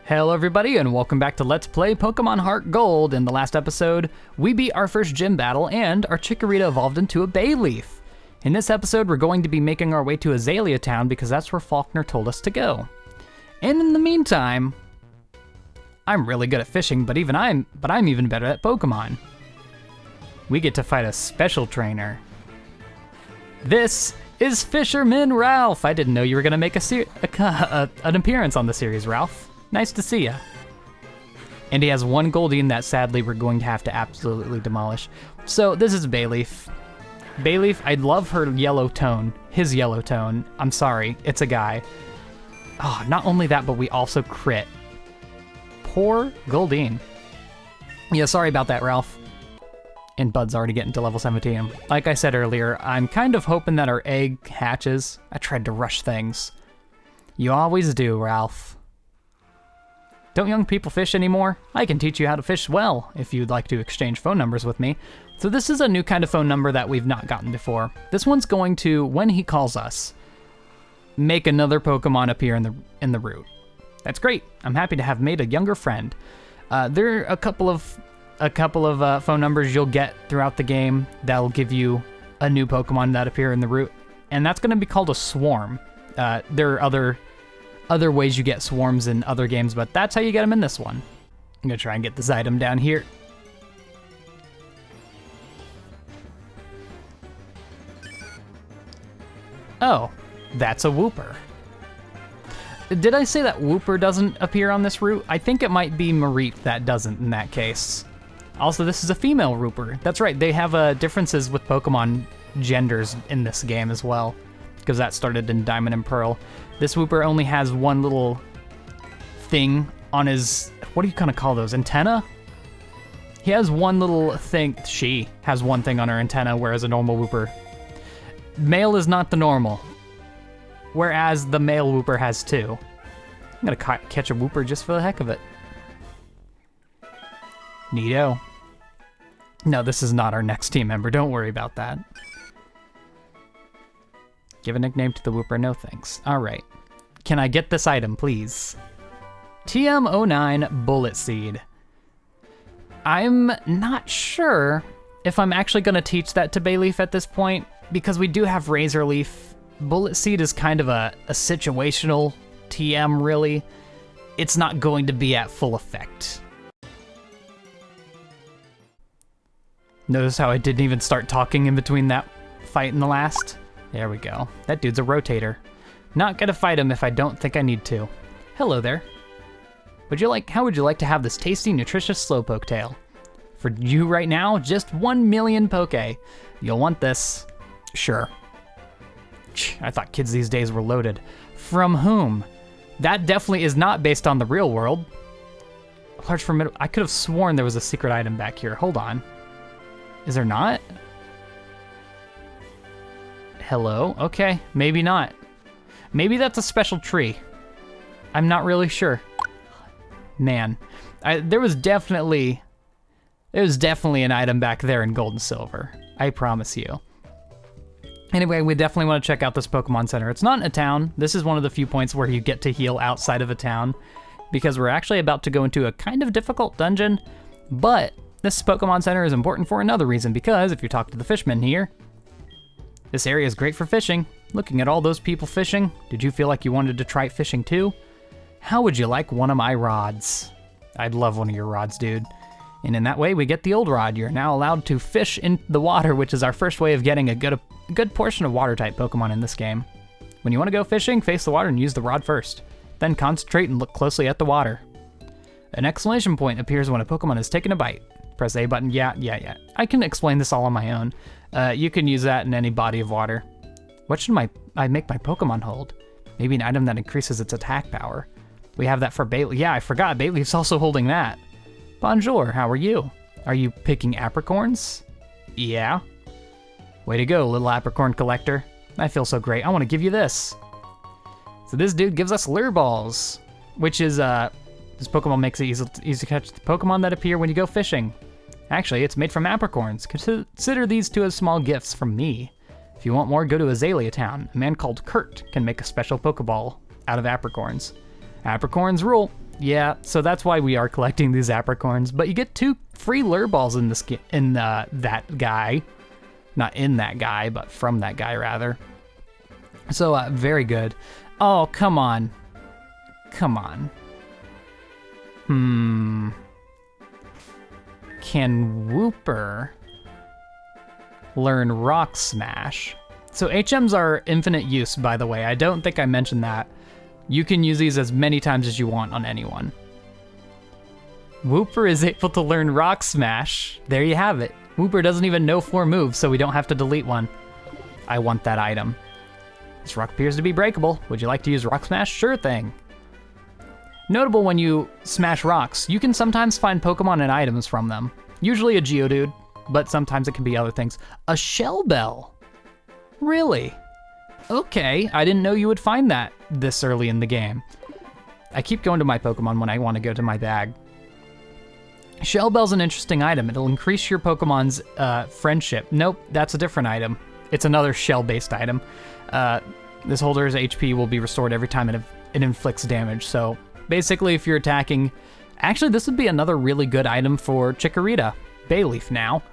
Hello everybody and welcome back to Let's Play Pokemon HeartGold. In the last episode, we beat our first gym battle and our Chikorita evolved into a Bayleaf. In this episode, we're going to be making our way to Azalea Town because that's where Falkner told us to go. And in the meantime, I'm really good at fishing, but I'm even better at Pokemon. We get to fight a special trainer. This is Fisherman Ralph. I didn't know you were gonna make an appearance on the series, Ralph. Nice to see ya. And he has one Goldeen that sadly we're going to have to absolutely demolish. So this is Bayleaf. Bayleaf, I love her yellow tone, his yellow tone. I'm sorry, it's a guy. Oh, not only that, but we also crit. Poor Goldeen. Yeah, sorry about that, Ralph. And Bud's already getting to level 17. Like I said earlier, I'm kind of hoping that our egg hatches. I tried to rush things. You always do, Ralph. Don't young people fish anymore? I can teach you how to fish well, if you'd like to exchange phone numbers with me. So this is a new kind of phone number that we've not gotten before. This one's going to, when he calls us, make another Pokemon appear in the route. That's great. I'm happy to have made a younger friend. There are a couple of phone numbers you'll get throughout the game that'll give you a new Pokemon that appear in the route, and that's going to be called a swarm. There are other ways you get swarms in other games, but that's how you get them in this one. I'm gonna try and get this item down here. Oh, that's a Wooper. Did I say that Wooper doesn't appear on this route? I think it might be Mareep that doesn't in that case. Also, this is a female Wooper. That's right, they have differences with Pokemon genders in this game as well, because that started in Diamond and Pearl. This Wooper only has one little thing on his, what do you kind of call those, antenna? He has one little thing, she has one thing on her antenna, whereas a normal Wooper. Male is not the normal, whereas the male Wooper has two. I'm gonna catch a Wooper just for the heck of it. Neato. No, this is not our next team member, don't worry about that. Give a nickname to the Wooper, no thanks. All right. Can I get this item, please? TM09 Bullet Seed. I'm not sure if I'm actually going to teach that to Bayleaf at this point, because we do have Razor Leaf. Bullet Seed is kind of a situational TM, really. It's not going to be at full effect. Notice how I didn't even start talking in between that fight and the last? There we go. That dude's a rotator. Not gonna fight him if I don't think I need to. Hello there. How would you like to have this tasty, nutritious Slowpoke tail? For you right now, just 1 million Poke. You'll want this. Sure. I thought kids these days were loaded. From whom? That definitely is not based on the real world. Large formidable. I could have sworn there was a secret item back here. Hold on. Is there not? Hello? Okay, maybe not. Maybe that's a special tree. I'm not really sure. Man, there was definitely an item back there in Gold and Silver. I promise you. Anyway, we definitely want to check out this Pokemon Center. It's not in a town. This is one of the few points where you get to heal outside of a town, because we're actually about to go into a kind of difficult dungeon, but this Pokemon Center is important for another reason, because if you talk to the fisherman here, this area is great for fishing. Looking at all those people fishing, did you feel like you wanted to try fishing too? How would you like one of my rods? I'd love one of your rods, dude. And in that way, we get the old rod. You're now allowed to fish in the water, which is our first way of getting a good portion of water-type Pokemon in this game. When you want to go fishing, face the water and use the rod first. Then concentrate and look closely at the water. An exclamation point appears when a Pokemon has taken a bite. Press A button, yeah. I can explain this all on my own. You can use that in any body of water. What should I make my Pokemon hold? Maybe an item that increases its attack power. We have that for Bayleaf. Yeah, I forgot, Bayleaf's also holding that. Bonjour, how are you? Are you picking apricorns? Yeah. Way to go, little apricorn collector. I feel so great, I want to give you this. So this dude gives us lure balls, which is, this Pokemon makes it easy to catch the Pokemon that appear when you go fishing. Actually, it's made from apricorns. Consider these two as small gifts from me. If you want more, go to Azalea Town. A man called Kurt can make a special Pokeball out of apricorns. Apricorns rule. Yeah, so that's why we are collecting these apricorns. But you get 2 free lure balls in this that guy. Not in that guy, but from that guy, rather. So, very good. Oh, come on. Come on. Can Wooper learn Rock Smash? So HMs are infinite use, by the way. I don't think I mentioned that. You can use these as many times as you want on anyone. Wooper is able to learn Rock Smash. There you have it. Wooper doesn't even know 4 moves, so we don't have to delete one. I want that item. This rock appears to be breakable. Would you like to use Rock Smash? Sure thing. Notable when you smash rocks, you can sometimes find Pokemon and items from them. Usually a Geodude, but sometimes it can be other things. A Shell Bell. Really? Okay, I didn't know you would find that this early in the game. I keep going to my Pokemon when I want to go to my bag. Shell Bell's an interesting item. It'll increase your Pokemon's friendship. Nope, that's a different item. It's another shell-based item. This holder's HP will be restored every time it inflicts damage. So basically, if you're attacking... Actually, this would be another really good item for Chikorita. Bayleaf now.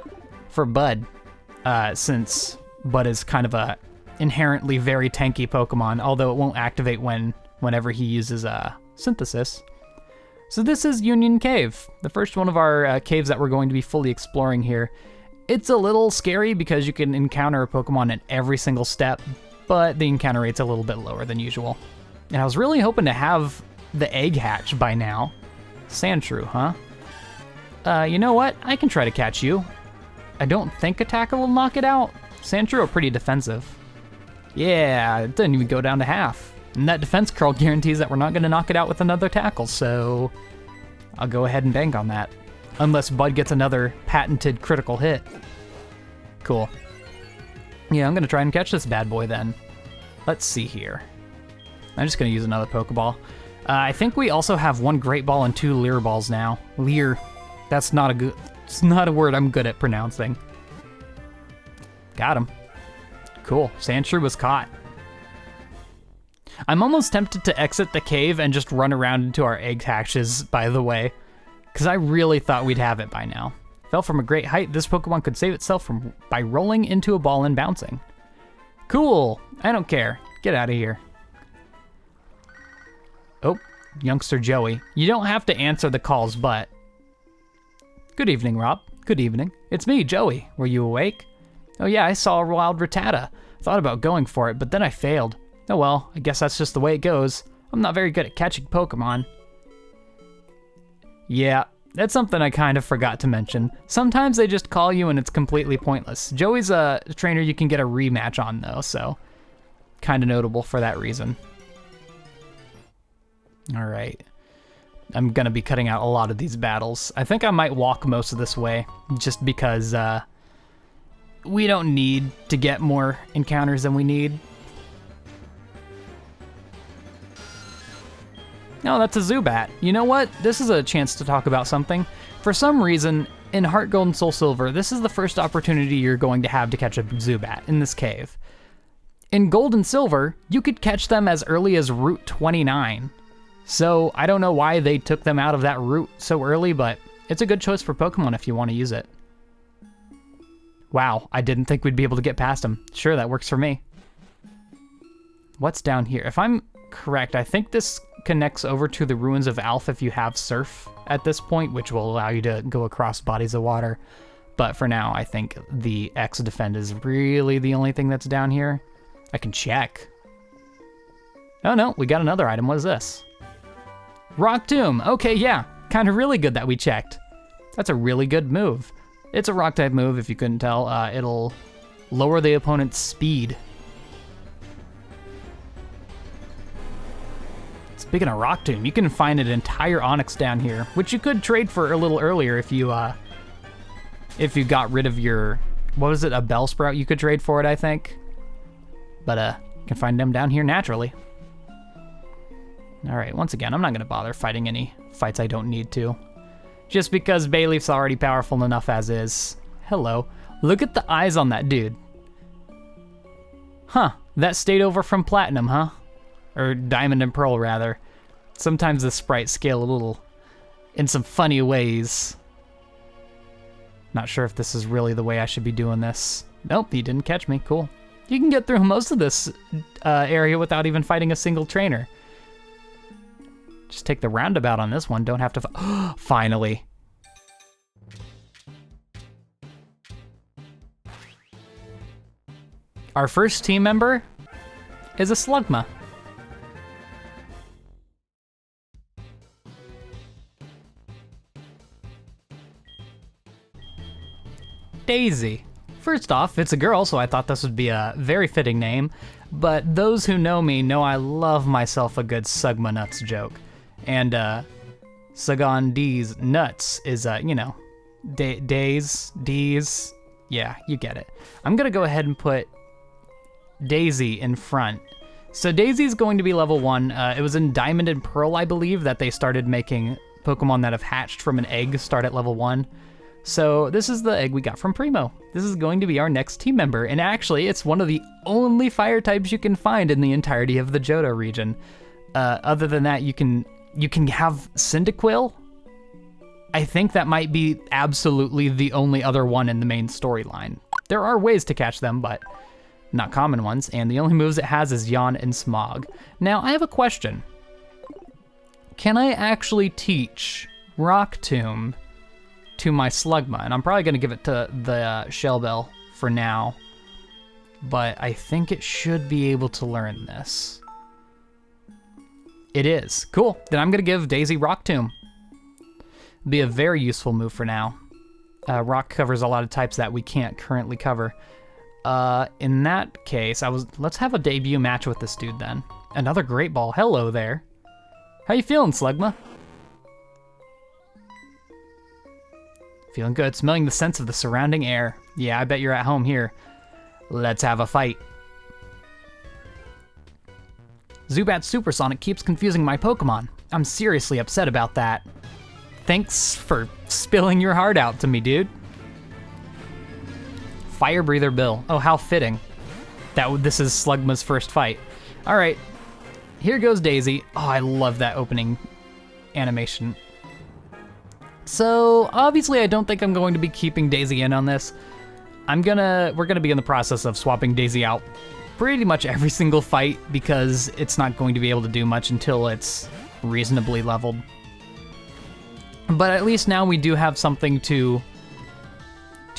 For Bud. Since Bud is kind of a inherently very tanky Pokemon, although it won't activate whenever he uses Synthesis. So this is Union Cave, the first one of our caves that we're going to be fully exploring here. It's a little scary because you can encounter a Pokemon at every single step, but the encounter rate's a little bit lower than usual. And I was really hoping to have the egg hatch by now. Sandshrew, huh? You know what? I can try to catch you. I don't think a tackle will knock it out. Sandshrew are pretty defensive. Yeah, it didn't even go down to half. And that defense curl guarantees that we're not going to knock it out with another tackle, so I'll go ahead and bank on that. Unless Bud gets another patented critical hit. Cool. Yeah, I'm going to try and catch this bad boy then. Let's see here. I'm just going to use another Pokeball. I think we also have 1 Great Ball and 2 Leer Balls now. Leer. It's not a word I'm good at pronouncing. Got him. Cool. Sandshrew was caught. I'm almost tempted to exit the cave and just run around into our egg hatches, by the way, because I really thought we'd have it by now. Fell from a great height, this Pokemon could save itself by rolling into a ball and bouncing. Cool, I don't care. Get out of here. Oh, youngster Joey. You don't have to answer the calls, but... Good evening, Rob. Good evening. It's me, Joey. Were you awake? Oh yeah, I saw a wild Rattata. Thought about going for it, but then I failed. Oh well, I guess that's just the way it goes. I'm not very good at catching Pokemon. Yeah, that's something I kind of forgot to mention. Sometimes they just call you and it's completely pointless. Joey's a trainer you can get a rematch on though, so kind of notable for that reason. All right. I'm gonna be cutting out a lot of these battles. I think I might walk most of this way just because we don't need to get more encounters than we need. No, that's a Zubat. You know what? This is a chance to talk about something. For some reason, in HeartGold and Soul Silver, this is the first opportunity you're going to have to catch a Zubat in this cave. In Gold and Silver, you could catch them as early as Route 29. So I don't know why they took them out of that route so early, but it's a good choice for Pokemon if you want to use it. Wow, I didn't think we'd be able to get past them. Sure, that works for me. What's down here? If I'm correct, I think this connects over to the Ruins of Alph if you have Surf at this point, which will allow you to go across bodies of water. But for now, I think the X Defend is really the only thing that's down here. I can check. Oh no, we got another item. What is this? Rock Tomb. Okay, yeah. Kind of really good that we checked. That's a really good move. It's a rock type move, if you couldn't tell. It'll lower the opponent's speed. Speaking of Rock Tomb, you can find an entire Onyx down here, which you could trade for a little earlier if you got rid of your, what was it, a Bellsprout you could trade for it, I think. But you can find them down here naturally. All right, once again, I'm not gonna bother fighting any fights I don't need to. Just because Bayleaf's already powerful enough as is. Hello. Look at the eyes on that dude. Huh, that stayed over from Platinum, huh? Or Diamond and Pearl, rather. Sometimes the sprites scale a little in some funny ways. Not sure if this is really the way I should be doing this. Nope, he didn't catch me. Cool. You can get through most of this area without even fighting a single trainer. Just take the roundabout on this one. Don't have to... Finally. Our first team member is a Slugma. Daisy. First off, it's a girl, so I thought this would be a very fitting name, but those who know me know I love myself a good Sugma Nuts joke. And, Sugon D's Nuts is, you know, D's, yeah, you get it. I'm gonna go ahead and put Daisy in front. So Daisy's going to be level 1. It was in Diamond and Pearl, I believe, that they started making Pokemon that have hatched from an egg start at level 1. So this is the egg we got from Primo. This is going to be our next team member, and actually it's one of the only fire types you can find in the entirety of the Johto region. Other than that, you can have Cyndaquil. I think that might be absolutely the only other one in the main storyline. There are ways to catch them, but not common ones, and the only moves it has is Yawn and Smog. Now, I have a question. Can I actually teach Rock Tomb to my Slugma? And I'm probably going to give it to the Shell Bell for now, but I think it should be able to learn this. It is. Cool. Then I'm going to give Daisy Rock Tomb. Be a very useful move for now. Rock covers a lot of types that we can't currently cover. In that case, let's have a debut match with this dude then. Another Great Ball. Hello there. How you feeling, Slugma? Feeling good, smelling the scents of the surrounding air. Yeah, I bet you're at home here. Let's have a fight. Zubat Supersonic keeps confusing my Pokemon. I'm seriously upset about that. Thanks for spilling your heart out to me, dude. Fire Breather Bill. Oh, how fitting. This is Slugma's first fight. All right, here goes Daisy. Oh, I love that opening animation. So obviously I don't think I'm going to be keeping Daisy in on this. We're gonna be in the process of swapping Daisy out pretty much every single fight because it's not going to be able to do much until it's reasonably leveled. But at least now we do have something to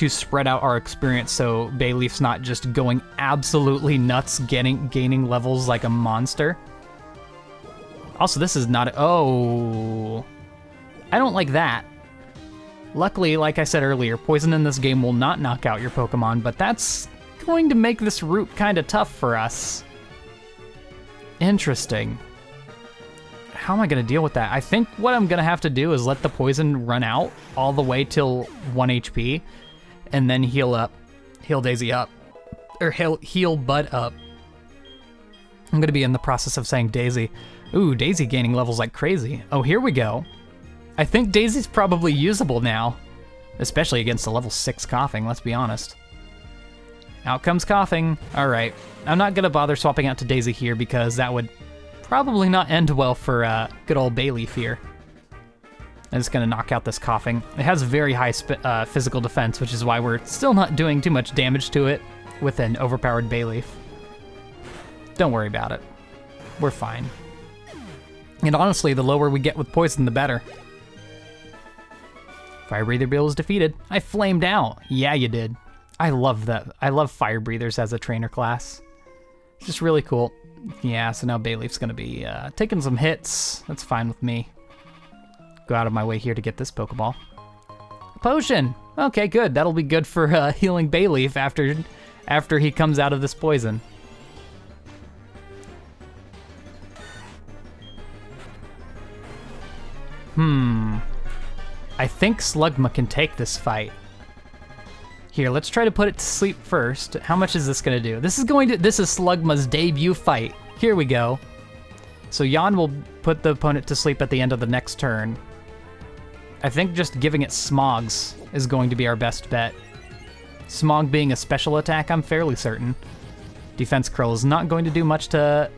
spread out our experience so Bayleaf's not just going absolutely nuts gaining levels like a monster. Also, this is not... Oh... I don't like that. Luckily, like I said earlier, poison in this game will not knock out your Pokemon, but that's going to make this route kind of tough for us. Interesting. How am I going to deal with that? I think what I'm going to have to do is let the poison run out all the way till 1 HP, and then heal Daisy up, or heal Bud up. I'm going to be in the process of saying Daisy. Ooh, Daisy gaining levels like crazy. Oh, here we go. I think Daisy's probably usable now, especially against a level 6 Coughing, let's be honest. Out comes Coughing. All right, I'm not gonna bother swapping out to Daisy here because that would probably not end well for good old Bayleaf here. I'm just gonna knock out this Coughing. It has very high physical defense, which is why we're still not doing too much damage to it with an overpowered Bayleaf. Don't worry about it. We're fine. And honestly, the lower we get with poison, the better. Fire Breather Bill is defeated. I flamed out. Yeah, you did. I love that. I love Fire Breathers as a trainer class. It's just really cool. Yeah, so now Bayleaf's gonna be taking some hits. That's fine with me. Go out of my way here to get this Pokeball. Potion! Okay, good. That'll be good for healing Bayleaf after he comes out of this poison. I think Slugma can take this fight. Here, let's try to put it to sleep first. How much is this gonna do? This is Slugma's debut fight. Here we go. So Yawn will put the opponent to sleep at the end of the next turn. I think just giving it Smogs is going to be our best bet. Smog being a special attack, I'm fairly certain. Defense Curl is not going to do much to...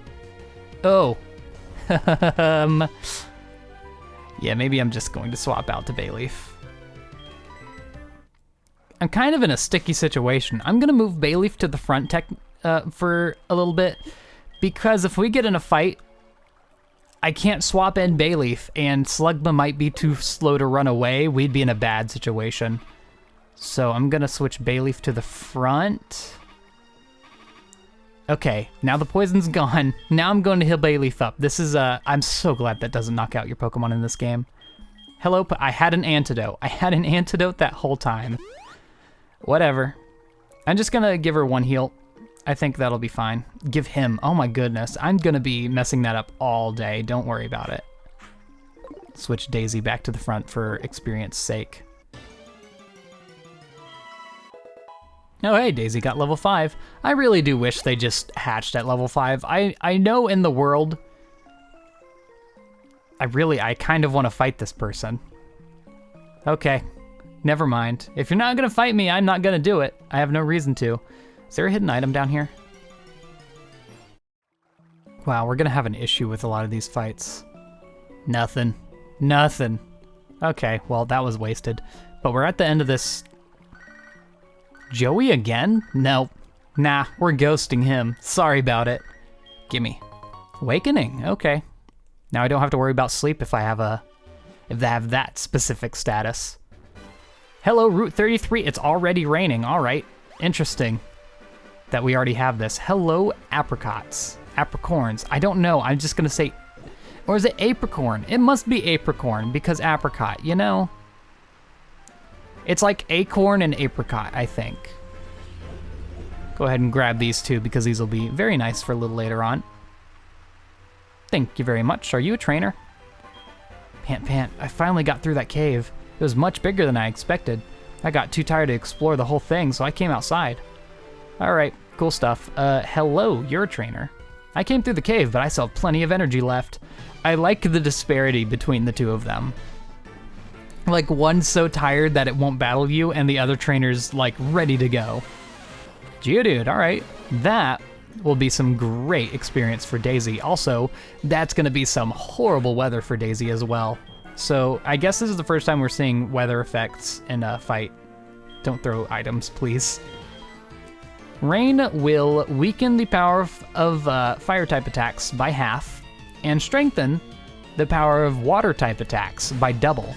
Oh. Yeah, maybe I'm just going to swap out to Bayleaf. I'm kind of in a sticky situation. I'm gonna move Bayleaf to the front for a little bit, because if we get in a fight, I can't swap in Bayleaf, and Slugma might be too slow to run away. We'd be in a bad situation. So I'm gonna switch Bayleaf to the front. Okay, now the poison's gone. Now I'm going to heal Bayleaf up. This is, I'm so glad that doesn't knock out your Pokemon in this game. Hello, I had an antidote. I had an antidote that whole time. Whatever. I'm just gonna give her one heal. I think that'll be fine. Give him, oh my goodness. I'm gonna be messing that up all day. Don't worry about it. Switch Daisy back to the front for experience sake. Oh hey, Daisy got level 5. I really do wish they just hatched at level 5. I know in the world, I kind of want to fight this person. Okay, never mind. If you're not gonna fight me, I'm not gonna do it. I have no reason to. Is there a hidden item down here? Wow, we're gonna have an issue with a lot of these fights. Nothing. Nothing. Okay, well, that was wasted. But we're at the end of this. Joey again? Nope. Nah, we're ghosting him. Sorry about it. Gimme. Awakening, okay. Now I don't have to worry about sleep if I have that specific status. Hello, Route 33. It's already raining. All right. Interesting that we already have this. Hello, apricots. Apricorns. I don't know. I'm just going to say... Or is it apricorn? It must be apricorn because apricot, you know? It's like acorn and apricot, I think. Go ahead and grab these two because these will be very nice for a little later on. Thank you very much. Are you a trainer? Pant. I finally got through that cave. It was much bigger than I expected. I got too tired to explore the whole thing, so I came outside. Alright, cool stuff. Hello, you're a trainer. I came through the cave, but I still have plenty of energy left. I like the disparity between the two of them. Like, one's so tired that it won't battle you, and the other trainer's, like, ready to go. Geodude, alright. That will be some great experience for Daisy. Also, that's gonna be some horrible weather for Daisy as well. So, I guess this is the first time we're seeing weather effects in a fight. Don't throw items, please. Rain will weaken the power of fire-type attacks by half, and strengthen the power of water-type attacks by double.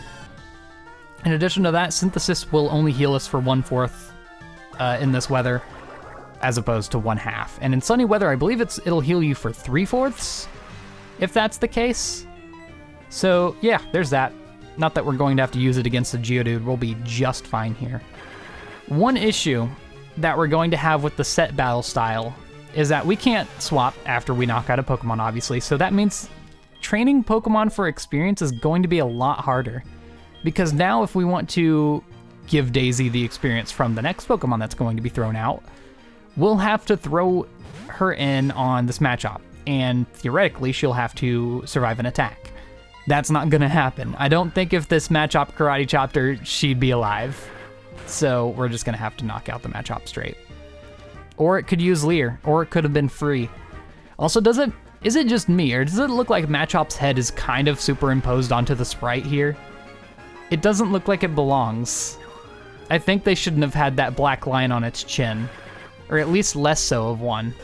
In addition to that, Synthesis will only heal us for 1/4 in this weather, as opposed to 1/2. And in sunny weather, I believe it'll heal you for 3/4, if that's the case. So yeah, there's that. Not that we're going to have to use it against the Geodude, we'll be just fine here. One issue that we're going to have with the set battle style is that we can't swap after we knock out a Pokemon, obviously, so that means training Pokemon for experience is going to be a lot harder. Because now if we want to give Daisy the experience from the next Pokemon that's going to be thrown out, we'll have to throw her in on this Machop, and theoretically she'll have to survive an attack. That's not gonna happen. I don't think if this Machop Karate chopped her, she'd be alive. So we're just gonna have to knock out the Machop straight. Or it could use Leer, or it could have been free. Also, is it just me, or does it look like Machop's head is kind of superimposed onto the sprite here? It doesn't look like it belongs. I think they shouldn't have had that black line on its chin, or at least less so of one,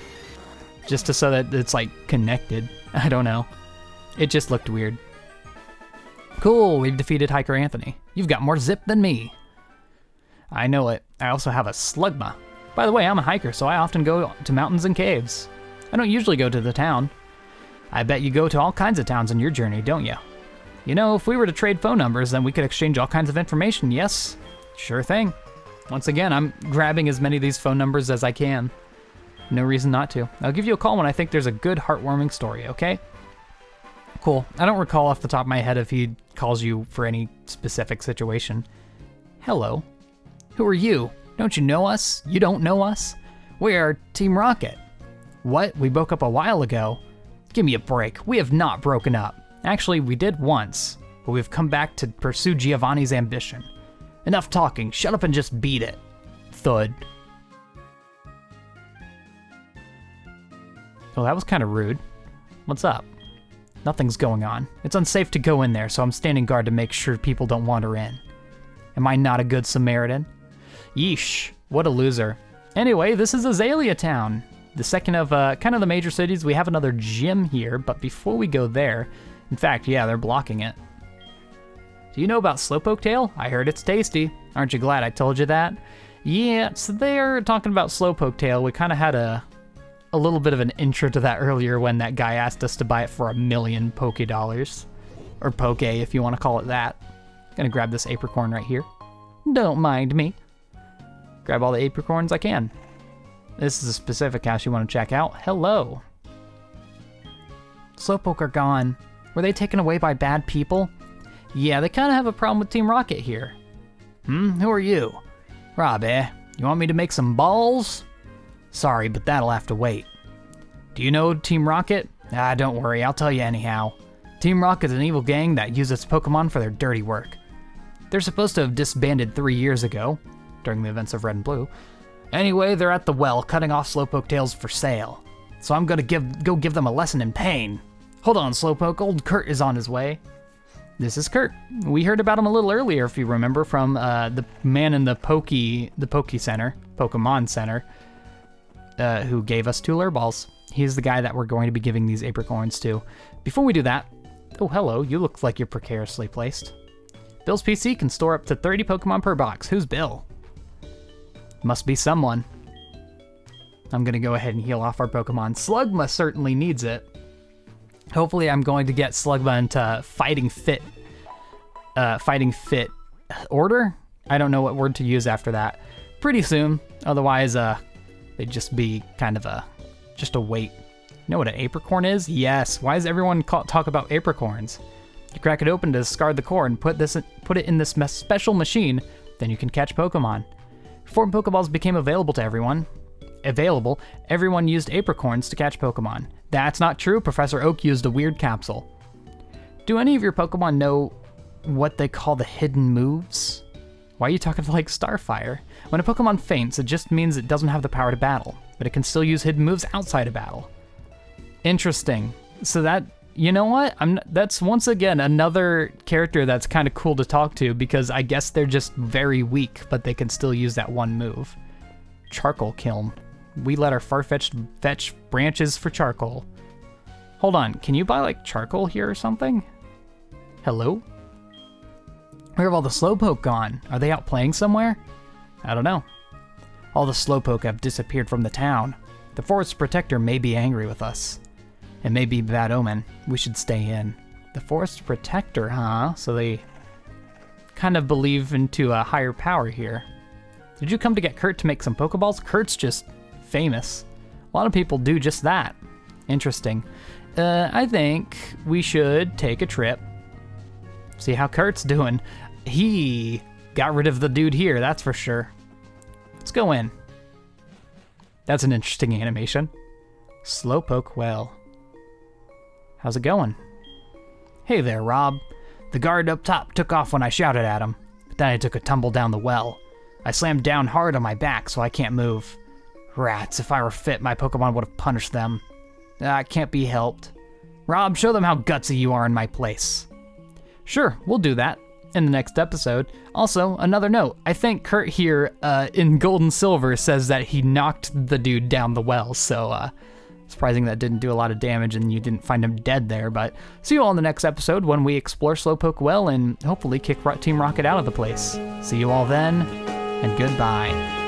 just so that it's like connected. I don't know. It just looked weird. Cool, we've defeated Hiker Anthony. You've got more zip than me. I know it. I also have a Slugma. By the way, I'm a hiker, so I often go to mountains and caves. I don't usually go to the town. I bet you go to all kinds of towns on your journey, don't you? You know, if we were to trade phone numbers, then we could exchange all kinds of information, yes? Sure thing. Once again, I'm grabbing as many of these phone numbers as I can. No reason not to. I'll give you a call when I think there's a good, heartwarming story, okay? Cool. I don't recall off the top of my head if he calls you for any specific situation. Hello. Who are you? Don't you know us? You don't know us? We are Team Rocket. What? We broke up a while ago? Give me a break. We have not broken up. Actually, we did once, but we've come back to pursue Giovanni's ambition. Enough talking. Shut up and just beat it. Thud. Oh, that was kind of rude. What's up? Nothing's going on. It's unsafe to go in there, so I'm standing guard to make sure people don't wander in. Am I not a good Samaritan? Yeesh, what a loser. Anyway, this is Azalea Town, the second of kind of the major cities. We have another gym here, but before we go there, in fact, yeah, they're blocking it. Do you know about slowpoke tail? I heard it's tasty. Aren't you glad I told you that? Yeah, so they're talking about slowpoke tail. We kind of had a little bit of an intro to that earlier when that guy asked us to buy it for $1 million Poke dollars. Or Poke, if you want to call it that. Gonna grab this apricorn right here. Don't mind me. Grab all the apricorns I can. This is a specific house you want to check out. Hello. Slowpoke are gone. Were they taken away by bad people? Yeah, they kind of have a problem with Team Rocket here. Who are you? Rob, eh? You want me to make some balls? Sorry, but that'll have to wait. Do you know Team Rocket? Don't worry, I'll tell you anyhow. Team Rocket's an evil gang that uses Pokemon for their dirty work. They're supposed to have disbanded 3 years ago, during the events of Red and Blue. Anyway, they're at the well, cutting off Slowpoke tails for sale. So I'm gonna go give them a lesson in pain. Hold on, Slowpoke, old Kurt is on his way. This is Kurt. We heard about him a little earlier, if you remember, from the man in the Pokemon Center, who gave us 2 lure balls. He's the guy that we're going to be giving these apricorns to. Before we do that, oh hello, you look like you're precariously placed. Bill's PC can store up to 30 Pokemon per box. Who's Bill? Must be someone. I'm gonna go ahead and heal off our Pokemon. Slugma certainly needs it. Hopefully I'm going to get Slugma into fighting fit order? I don't know what word to use after that. Pretty soon, otherwise they'd just be kind of just a wait. You know what an apricorn is? Yes, why does everyone talk about apricorns? You crack it open to discard the core and put it in this special machine, then you can catch Pokemon. Before Pokeballs became available to everyone used apricorns to catch Pokemon. That's not true. Professor Oak used a weird capsule. Do any of your Pokemon know what they call the hidden moves? Why are you talking like Starfire? When a Pokemon faints, it just means it doesn't have the power to battle, but it can still use hidden moves outside of battle. Interesting. So that, you know what? That's once again another character that's kind of cool to talk to, because I guess they're just very weak, but they can still use that one move. Charcoal kiln. We let our Farfetch'd fetch branches for charcoal. Hold on, can you buy like charcoal here or something? Hello? Where have all the Slowpoke gone? Are they out playing somewhere? I don't know. All the Slowpoke have disappeared from the town. The Forest Protector may be angry with us. It may be a bad omen. We should stay in. The Forest Protector, huh? So they kind of believe into a higher power here. Did you come to get Kurt to make some Pokeballs? Kurt's just famous. A lot of people do just that. Interesting. I think we should take a trip. See how Kurt's doing. He got rid of the dude here, that's for sure. Let's go in. That's an interesting animation. Slowpoke well. How's it going? Hey there, Rob. The guard up top took off when I shouted at him, but then I took a tumble down the well. I slammed down hard on my back, so I can't move. Rats, if I were fit, my Pokemon would have punished them. It can't be helped. Rob, show them how gutsy you are in my place. Sure, we'll do that in the next episode. Also, another note. I think Kurt here in Gold and Silver says that he knocked the dude down the well, so surprising that didn't do a lot of damage and you didn't find him dead there. But see you all in the next episode when we explore Slowpoke well and hopefully kick Team Rocket out of the place. See you all then, and goodbye.